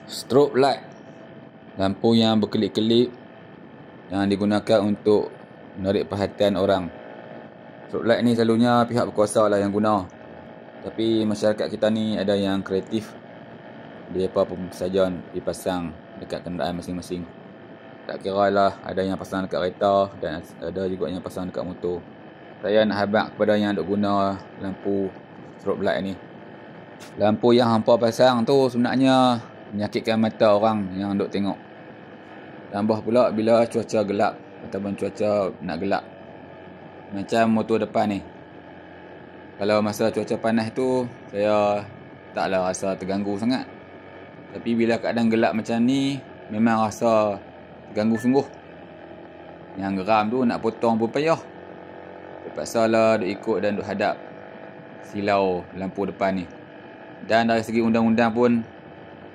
Strobe light, lampu yang berkelip-kelip yang digunakan untuk menarik perhatian orang. Strobe light ni selalunya pihak berkuasa lah yang guna, tapi masyarakat kita ni ada yang kreatif. Dia apa pun saja dipasang dekat kenderaan masing-masing. Tak kira lah, ada yang pasang dekat kereta dan ada juga yang pasang dekat motor. Saya nak habaq kepada yang duk guna lampu strobe light ni. Lampu yang hampa pasang tu sebenarnya menyakitkan mata orang yang duk tengok. Tambah pula bila cuaca gelap ataupun cuaca nak gelap. Macam motor depan ni. Kalau masa cuaca panas tu, saya taklah rasa terganggu sangat. Tapi bila keadaan gelap macam ni, memang rasa terganggu sungguh. Yang geram tu nak potong pun payah. Terpaksa lah duk ikut dan duk hadap silau lampu depan ni. Dan dari segi undang-undang pun,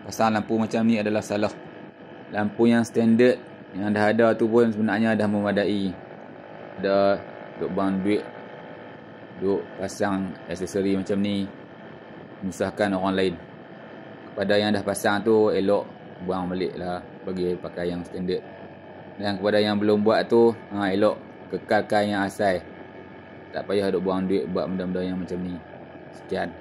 pasang lampu macam ni adalah salah. Lampu yang standard yang dah ada tu pun sebenarnya dah memadai. Ada duk buang duit, duk pasang aksesori macam ni, menyusahkan orang lain. Kepada yang dah pasang tu, elok buang balik lah, bagi pakai yang standard. Dan kepada yang belum buat tu, elok kekalkan yang asal. Tak payah duk buang duit buat benda-benda yang macam ni. Sekian.